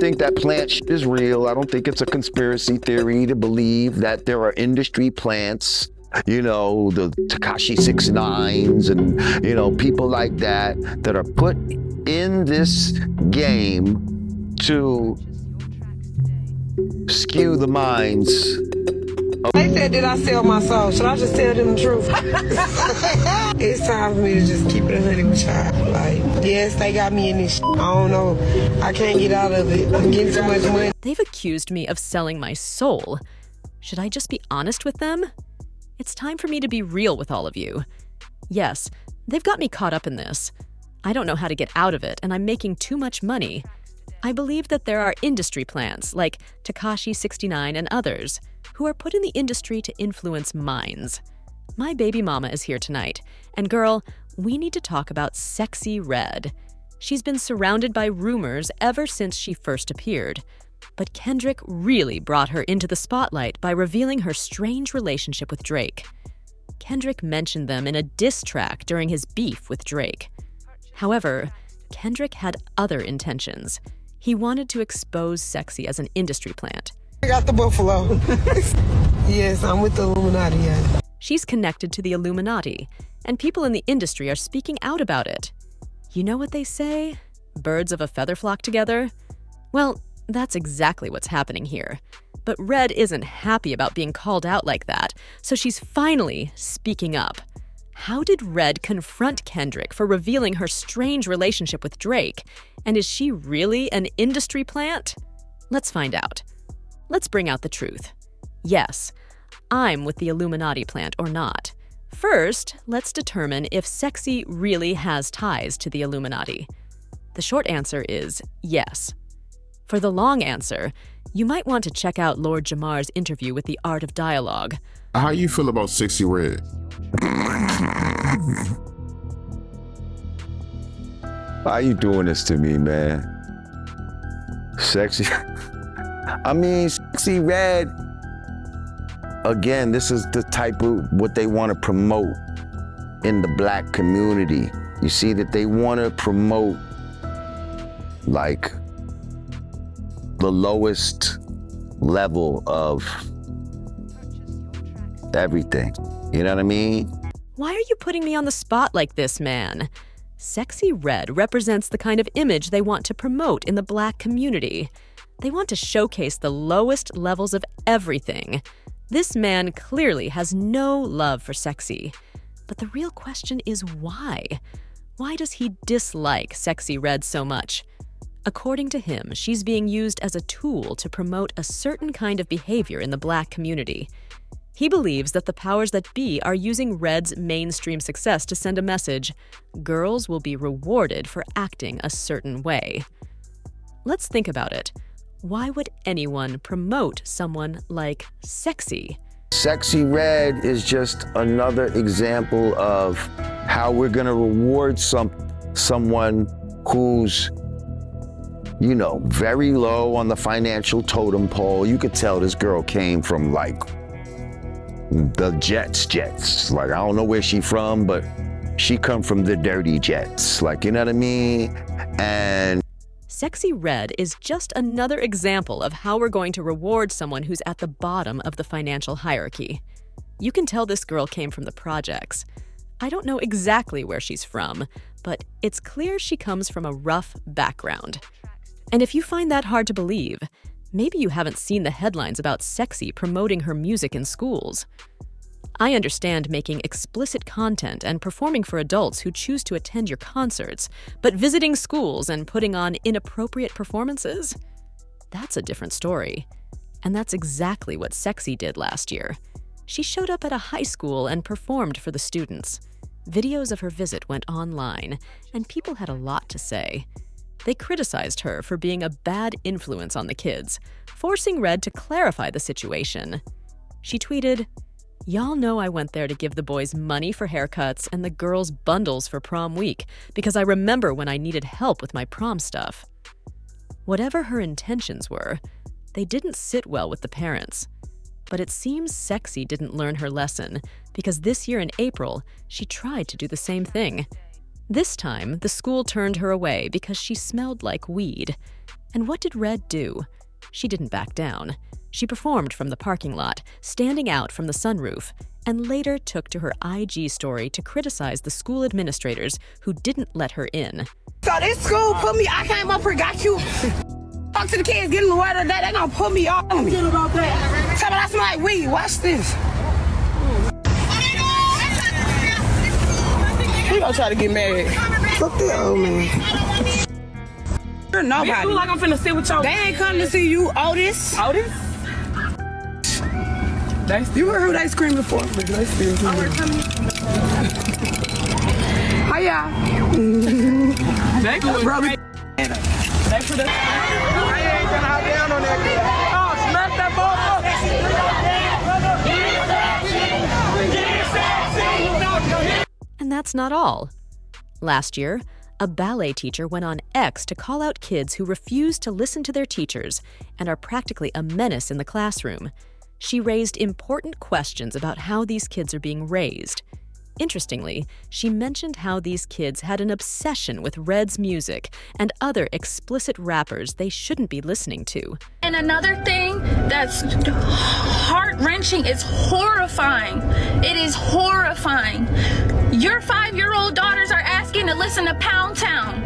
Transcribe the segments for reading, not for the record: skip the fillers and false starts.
think that plant is real. I don't think it's a conspiracy theory to believe that there are industry plants, you know, the Tekashi 6ix9ines and, you know, people like that that are put in this game to skew the minds. They said, did I sell my soul? Should I just tell them the truth? It's time for me to just keep it 100 with y'all. Like, yes, they got me in this I don't know. I can't get out of it. I'm getting too much money. They've accused me of selling my soul. Should I just be honest with them? It's time for me to be real with all of you. Yes, they've got me caught up in this. I don't know how to get out of it, and I'm making too much money. I believe that there are industry plants like Tekashi 6ix9ine and others who are put in the industry to influence minds. My baby mama is here tonight, and girl, we need to talk about Sexyy Red. She's been surrounded by rumors ever since she first appeared, but Kendrick really brought her into the spotlight by revealing her strange relationship with Drake. Kendrick mentioned them in a diss track during his beef with Drake. However, Kendrick had other intentions. He wanted to expose Sexyy as an industry plant. I got the buffalo. Yes, I'm with the Illuminati, yeah. She's connected to the Illuminati, and people in the industry are speaking out about it. You know what they say? Birds of a feather flock together? Well, that's exactly what's happening here. But Red isn't happy about being called out like that, so she's finally speaking up. How did Red confront Kendrick for revealing her strange relationship with Drake? And is she really an industry plant? Let's find out. Let's bring out the truth. Yes, I'm with the Illuminati plant or not. First, let's determine if Sexyy really has ties to the Illuminati. The short answer is yes. For the long answer, you might want to check out Lord Jamar's interview with The Art of Dialogue. How you feel about Sexyy Red? Why you doing this to me, man? Sexy. I mean, Sexyy Red, again, this is the type of what they want to promote in the Black community. You see that they want to promote like the lowest level of everything. You know what I mean? Why are you putting me on the spot like this, man? Sexyy Red represents the kind of image they want to promote in the Black community. They want to showcase the lowest levels of everything. This man clearly has no love for Sexyy. But the real question is why? Why does he dislike Sexyy Red so much? According to him, she's being used as a tool to promote a certain kind of behavior in the Black community. He believes that the powers that be are using Red's mainstream success to send a message: girls will be rewarded for acting a certain way. Let's think about it. Why would anyone promote someone like Sexyy? Sexyy Red is just another example of how we're gonna reward someone who's, you know, very low on the financial totem pole. You could tell this girl came from like the jets. Like, I don't know where she from, but she come from the dirty jets. Like, you know what I mean? And Sexyy Red is just another example of how we're going to reward someone who's at the bottom of the financial hierarchy. You can tell this girl came from the projects. I don't know exactly where she's from, but it's clear she comes from a rough background. And if you find that hard to believe, maybe you haven't seen the headlines about Sexyy promoting her music in schools. I understand making explicit content and performing for adults who choose to attend your concerts, but visiting schools and putting on inappropriate performances? That's a different story. And that's exactly what Sexyy did last year. She showed up at a high school and performed for the students. Videos of her visit went online, and people had a lot to say. They criticized her for being a bad influence on the kids, forcing Red to clarify the situation. She tweeted, "Y'all know I went there to give the boys money for haircuts and the girls bundles for prom week because I remember when I needed help with my prom stuff." Whatever her intentions were, they didn't sit well with the parents. But it seems Sexyy didn't learn her lesson because this year in April, she tried to do the same thing. This time, the school turned her away because she smelled like weed. And what did Red do? She didn't back down. She performed from the parking lot, standing out from the sunroof, and later took to her IG story to criticize the school administrators who didn't let her in. So this school put me, I came up here, got you. Talk to the kids, get in the weather today, they gonna put me on me. Tell me I smell like weed, watch this. You gonna try to get mad. Fuck that old man. You're nobody. You like I'm finna sit with y'all. They ain't coming to see you, Otis. Otis? You heard who they screaming for. Hiya. They could Brother. They put us. I ain't gonna hop down on that girl. Oh, smack that ball. And that's not all. Last year, a ballet teacher went on X to call out kids who refuse to listen to their teachers and are practically a menace in the classroom. She raised important questions about how these kids are being raised. Interestingly, she mentioned how these kids had an obsession with Red's music and other explicit rappers they shouldn't be listening to. And another thing that's heart-wrenching is horrifying. It is horrifying. Your 5-year-old daughters are asking to listen to Pound Town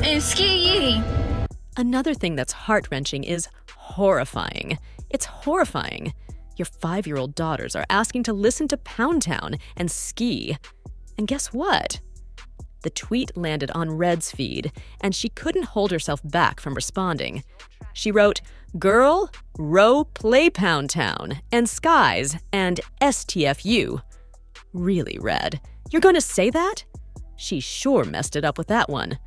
and Sexyy Red. Another thing that's heart-wrenching is horrifying. It's horrifying. Your 5-year-old daughters are asking to listen to Pound Town and Sexyy. And guess what? The tweet landed on Red's feed, and she couldn't hold herself back from responding. She wrote, "Girl, row play Pound Town, and Skies, and STFU." Really, Red? You're going to say that? She sure messed it up with that one.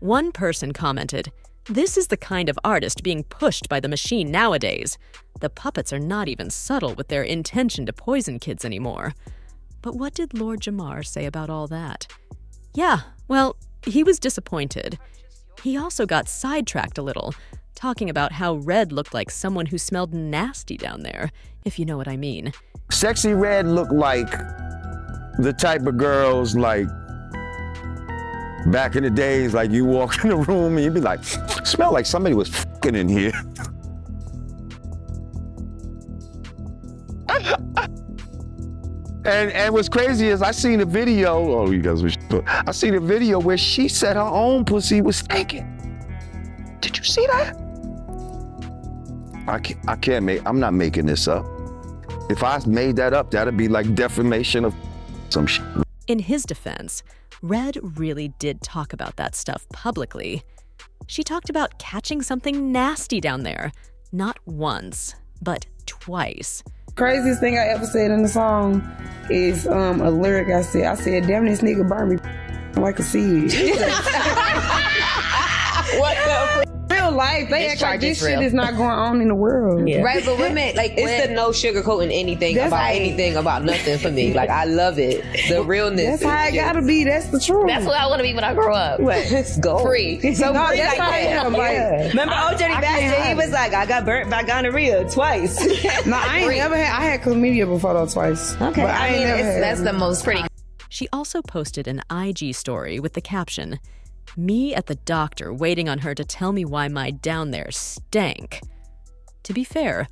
One person commented, "This is the kind of artist being pushed by the machine nowadays. The puppets are not even subtle with their intention to poison kids anymore." But what did Lord Jamar say about all that? Yeah, well, he was disappointed. He also got sidetracked a little, talking about how Red looked like someone who smelled nasty down there, if you know what I mean. Sexyy Red looked like the type of girls like back in the days, like you walk in the room and you'd be like, smell like somebody was fucking in here. And what's crazy is I seen a video, oh, you guys wish, I seen a video where she said her own pussy was stinking. Did you see that? I can't make, I'm not making this up. If I made that up, that'd be like defamation of some shit. In his defense, Red really did talk about that stuff publicly. She talked about catching something nasty down there, not once, but twice. Craziest thing I ever said in the song is a lyric I said, "Damn, this nigga burned me like a seed." What the? Real life, they act like this shit is not going on in the world. Yeah. Right, but women, like, it's the no sugarcoating anything about nothing for me. Like, I love it. The realness. That's how it gotta be. That's the truth. That's what I want to be when I grow up. What? Go. Free. So no, free that's like how I am. that. Remember OJ Baxter? He was like, I got burnt by gonorrhea twice. No, I ain't never had. I had chlamydia before though, twice. Okay, but I ain't never had. That's the most pretty. She also posted an IG story with the caption, "Me at the doctor waiting on her to tell me why my down there stank." To be fair,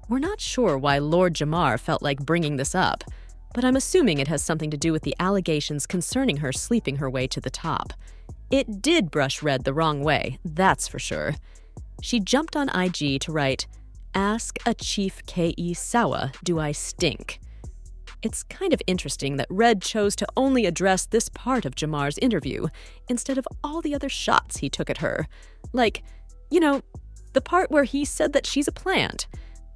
we're not sure why Lord Jamar felt like bringing this up, but I'm assuming it has something to do with the allegations concerning her sleeping her way to the top. It did brush Red the wrong way, that's for sure. She jumped on IG to write, "Ask a Chief K.E. Sawa, do I stink?" It's kind of interesting that Red chose to only address this part of Jamar's interview instead of all the other shots he took at her. Like, you know, the part where he said that she's a plant.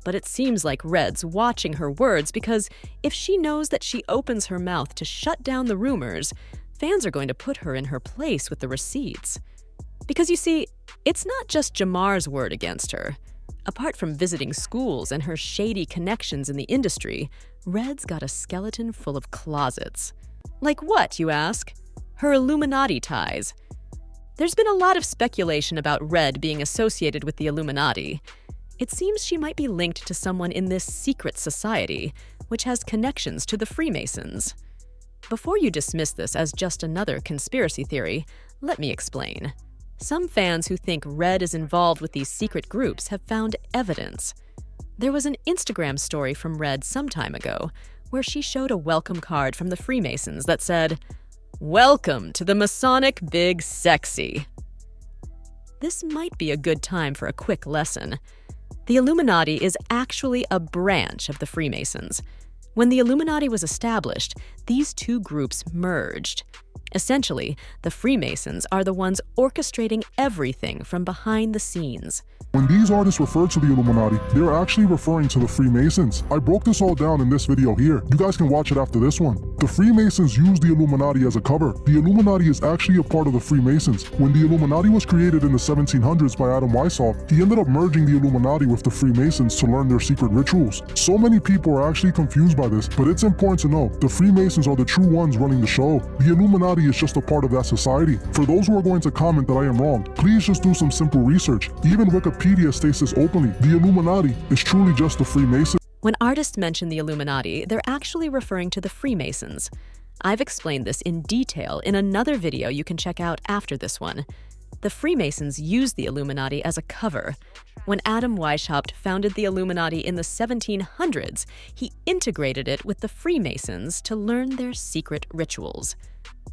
But it seems like Red's watching her words because if she knows that she opens her mouth to shut down the rumors, fans are going to put her in her place with the receipts. Because you see, it's not just Jamar's word against her. Apart from visiting schools and her shady connections in the industry, Red's got a skeleton full of closets. Like what, you ask? Her Illuminati ties. There's been a lot of speculation about Red being associated with the Illuminati. It seems she might be linked to someone in this secret society, which has connections to the Freemasons. Before you dismiss this as just another conspiracy theory, let me explain. Some fans who think Red is involved with these secret groups have found evidence. There was an Instagram story from Red some time ago where she showed a welcome card from the Freemasons that said, "Welcome to the Masonic Big Sexy." This might be a good time for a quick lesson. The Illuminati is actually a branch of the Freemasons. When the Illuminati was established, these two groups merged. Essentially, the Freemasons are the ones orchestrating everything from behind the scenes. When these artists refer to the Illuminati, they're actually referring to the Freemasons. I broke this all down in this video here. You guys can watch it after this one. The Freemasons use the Illuminati as a cover. The Illuminati is actually a part of the Freemasons. When the Illuminati was created in the 1700s by Adam Weishaupt, he ended up merging the Illuminati with the Freemasons to learn their secret rituals. So many people are actually confused by this, but it's important to know the Freemasons are the true ones running the show. The Illuminati is just a part of that society. For those who are going to comment that I am wrong, please just do some simple research. Even Wikipedia states this openly. The Illuminati is truly just the Freemasons. When artists mention the Illuminati, they're actually referring to the Freemasons. I've explained this in detail in another video you can check out after this one. The Freemasons used the Illuminati as a cover. When Adam Weishaupt founded the Illuminati in the 1700s, he integrated it with the Freemasons to learn their secret rituals.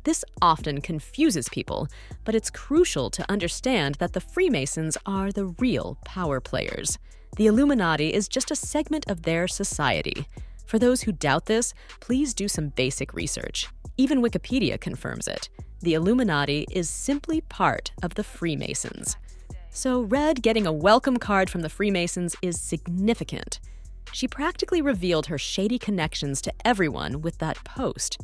This often confuses people, but it's crucial to understand that the Freemasons are the real power players. The Illuminati is just a segment of their society. For those who doubt this, please do some basic research. Even Wikipedia confirms it. The Illuminati is simply part of the Freemasons. So Red getting a welcome card from the Freemasons is significant. She practically revealed her shady connections to everyone with that post.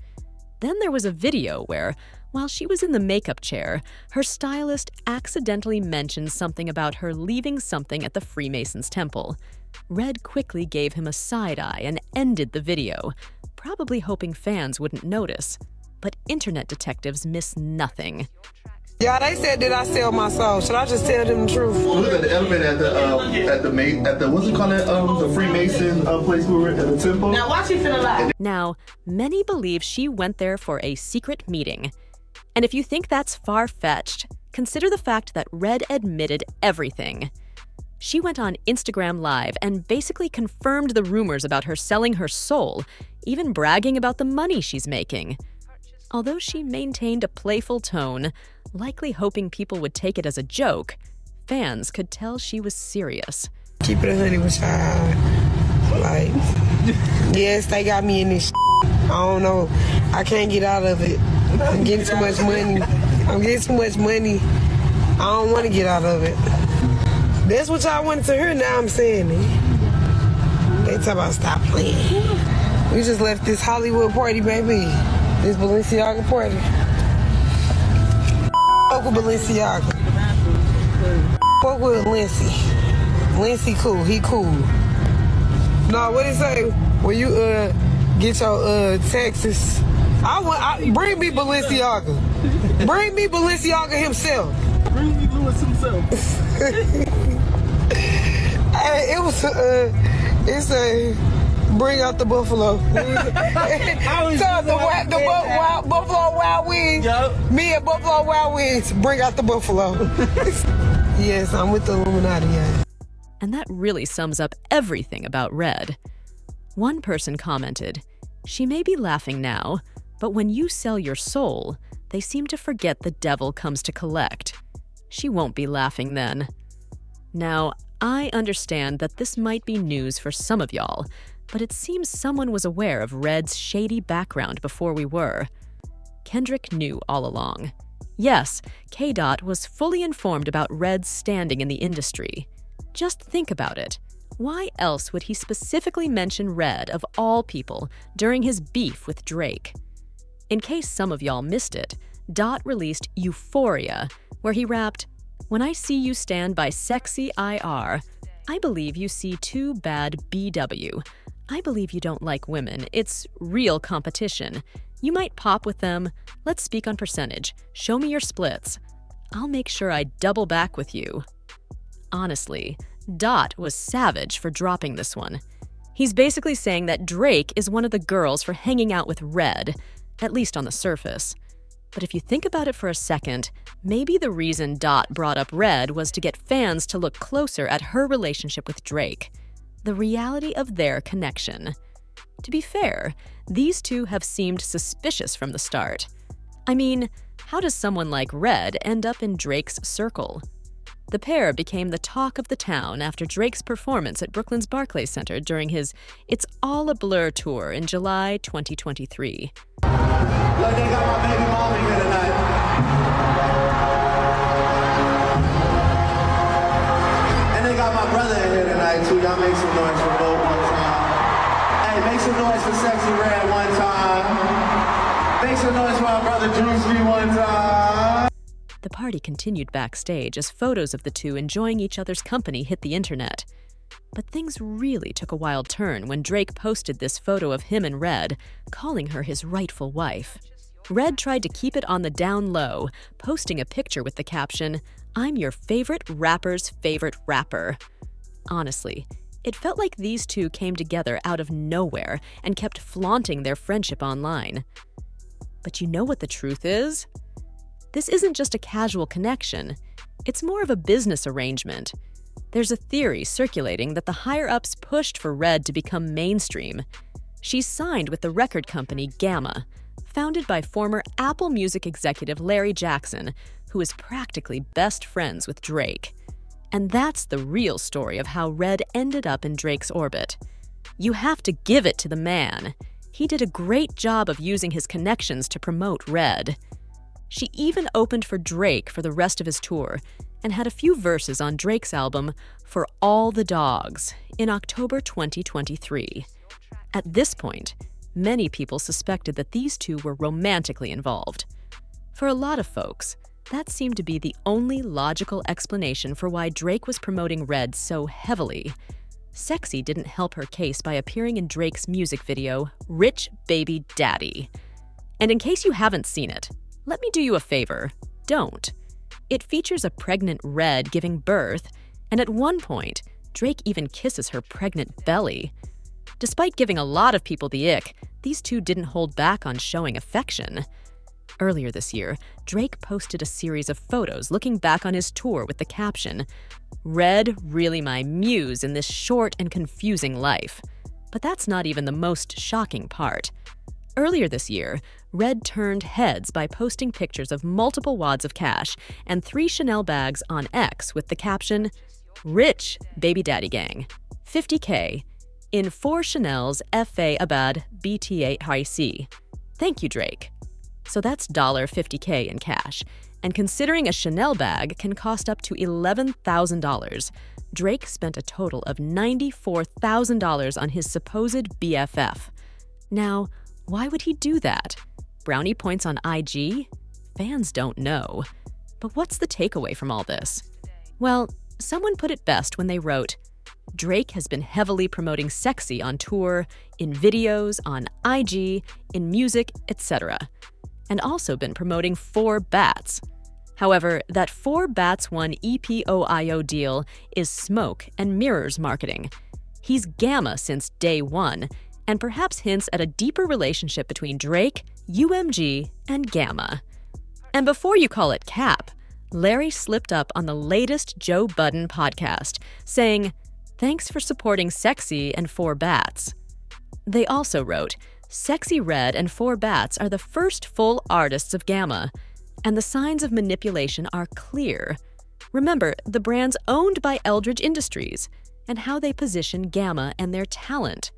Then there was a video where, while she was in the makeup chair, her stylist accidentally mentioned something about her leaving something at the Freemasons' temple. Red quickly gave him a side eye and ended the video, probably hoping fans wouldn't notice. But internet detectives miss nothing. Yeah, they said that I sell my soul. Should I just tell them the truth? Look at the elevator at the what's it called the Freemason place we were at the temple. Now why she feeling like? Now, many believe she went there for a secret meeting. And if you think that's far-fetched, consider the fact that Red admitted everything. She went on Instagram Live and basically confirmed the rumors about her selling her soul, even bragging about the money she's making. Although she maintained a playful tone, likely hoping people would take it as a joke, fans could tell she was serious. Keep it 100 with y'all. Like, yes, they got me in this I don't know. I can't get out of it. I'm getting too much money. I don't want to get out of it. That's what y'all wanted to hear, now I'm saying it. They talk about stop playing. We just left this Hollywood party, baby. This Balenciaga party. Fuck with Balenciaga. Fuck with Lindsay. Lindsay cool. He cool. No, what it say? When you get your taxes, bring me Balenciaga. Bring me Balenciaga himself. Bring me Lewis himself. Hey, it's a bring out the buffalo. Buffalo Wild Wings. Yep. Me and Buffalo Wild Wings. Bring out the buffalo. Yes, I'm with the Illuminati. Yeah. And that really sums up everything about Red. One person commented, "She may be laughing now, but when you sell your soul, they seem to forget the devil comes to collect. She won't be laughing then." Now, I understand that this might be news for some of y'all, but it seems someone was aware of Red's shady background before we were. Kendrick knew all along. Yes, K-Dot was fully informed about Red's standing in the industry. Just think about it. Why else would he specifically mention Red, of all people, during his beef with Drake? In case some of y'all missed it, Dot released Euphoria, where he rapped, "When I see you stand by Sexyy IR, I believe you see too bad BW. I believe you don't like women. It's real competition. You might pop with them. Let's speak on percentage. Show me your splits. I'll make sure I double back with you." Honestly, Dot was savage for dropping this one. He's basically saying that Drake is one of the girls for hanging out with Red. at least on the surface. But if you think about it for a second, maybe the reason Dot brought up Red was to get fans to look closer at her relationship with Drake, the reality of their connection. To be fair, these two have seemed suspicious from the start. I mean, how does someone like Red end up in Drake's circle? The pair became the talk of the town after Drake's performance at Brooklyn's Barclays Center during his It's All a Blur tour in July 2023. Look, they got my baby mama here tonight. And they got my brother in here tonight, too. Y'all make some noise for both one time. Hey, make some noise for Sexyy Red one time. Make some noise for my brother Juicy one time. The party continued backstage as photos of the two enjoying each other's company hit the internet. But things really took a wild turn when Drake posted this photo of him and Red, calling her his rightful wife. Red tried to keep it on the down low, posting a picture with the caption, "I'm your favorite rapper's favorite rapper." Honestly, it felt like these two came together out of nowhere and kept flaunting their friendship online. But you know what the truth is? This isn't just a casual connection. It's more of a business arrangement. There's a theory circulating that the higher-ups pushed for Red to become mainstream. She's signed with the record company Gamma, founded by former Apple Music executive Larry Jackson, who is practically best friends with Drake. And that's the real story of how Red ended up in Drake's orbit. You have to give it to the man. He did a great job of using his connections to promote Red. She even opened for Drake for the rest of his tour and had a few verses on Drake's album For All the Dogs in October 2023. At this point, many people suspected that these two were romantically involved. For a lot of folks, that seemed to be the only logical explanation for why Drake was promoting Red so heavily. Sexyy didn't help her case by appearing in Drake's music video, Rich Baby Daddy. And in case you haven't seen it, let me do you a favor. Don't. It features a pregnant Red giving birth, and at one point, Drake even kisses her pregnant belly. Despite giving a lot of people the ick, these two didn't hold back on showing affection. Earlier this year, Drake posted a series of photos looking back on his tour with the caption, "Red, really my muse in this short and confusing life." But that's not even the most shocking part. Earlier this year, Red turned heads by posting pictures of multiple wads of cash and 3 Chanel bags on X with the caption, "Rich Baby Daddy Gang, 50K, in 4 Chanel's F.A. Abad BTA High C. Thank you, Drake." So that's $50K in cash. And considering a Chanel bag can cost up to $11,000, Drake spent a total of $94,000 on his supposed BFF. Now, why would he do that? Brownie points on IG? Fans don't know. But what's the takeaway from all this? Well, someone put it best when they wrote, Drake has been heavily promoting Sexyy on tour, in videos, on IG, in music, etc., and also been promoting 4 Bats. However, that 4 Bats 1 EPOIO deal is smoke and mirrors marketing. He's Gamma since day one, and perhaps hints at a deeper relationship between Drake, UMG, and Gamma. And before you call it cap, Larry slipped up on the latest Joe Budden podcast, saying, "Thanks for supporting Sexyy and 4 Bats." They also wrote, "Sexyy Red and 4 Bats are the first full artists of Gamma, and the signs of manipulation are clear. Remember, the brand's owned by Eldridge Industries, and how they position Gamma and their talent.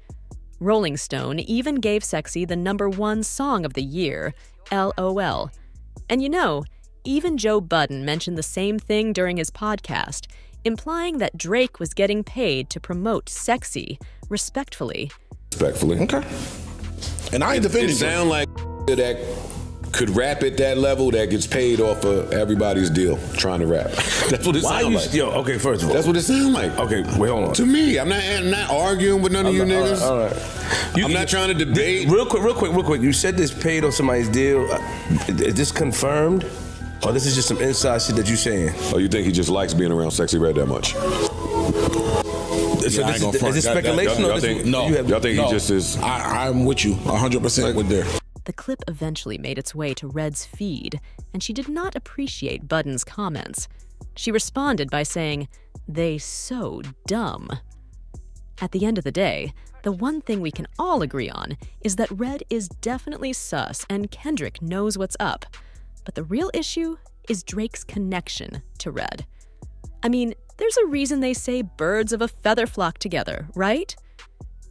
Rolling Stone even gave Sexyy the #1 song of the year, LOL. And you know, even Joe Budden mentioned the same thing during his podcast, implying that Drake was getting paid to promote Sexyy, respectfully. Respectfully. Okay. And I ain't defending. It sound like that could rap at that level that gets paid off of everybody's deal trying to rap. That's what it sounds like. Yo, okay, first of all. That's what it sounds like. Okay, wait, hold on. To me, I'm not arguing with none of you niggas. All right. I'm not trying to debate. Real quick. You said this paid off somebody's deal. Is this confirmed? Or this is just some inside shit that you saying? Oh, you think he just likes being around Sexyy Red that much? Is this speculation? Y'all think he just is? I'm with you 100% with there. The clip eventually made its way to Red's feed, and she did not appreciate Budden's comments. She responded by saying, "They so dumb." At the end of the day, the one thing we can all agree on is that Red is definitely sus and Kendrick knows what's up. But the real issue is Drake's connection to Red. I mean, there's a reason they say birds of a feather flock together, right?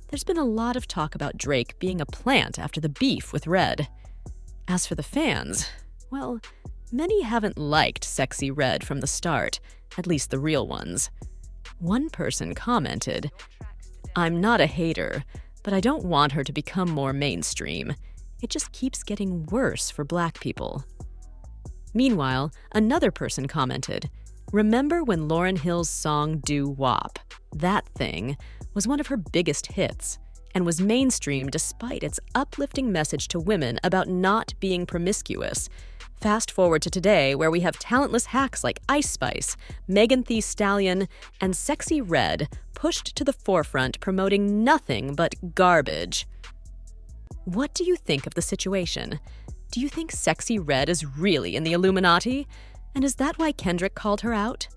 There's been a lot of talk about Drake being a plant after the beef with Red. As for the fans, well, many haven't liked Sexyy Red from the start, at least the real ones. One person commented, "I'm not a hater, but I don't want her to become more mainstream. It just keeps getting worse for Black people." Meanwhile, another person commented, "Remember when Lauryn Hill's song Doo Wop? That thing was one of her biggest hits and was mainstream despite its uplifting message to women about not being promiscuous. Fast forward to today, where we have talentless hacks like Ice Spice, Megan Thee Stallion, and Sexyy Red pushed to the forefront promoting nothing but garbage." What do you think of the situation? Do you think Sexyy Red is really in the Illuminati? And is that why Kendrick called her out?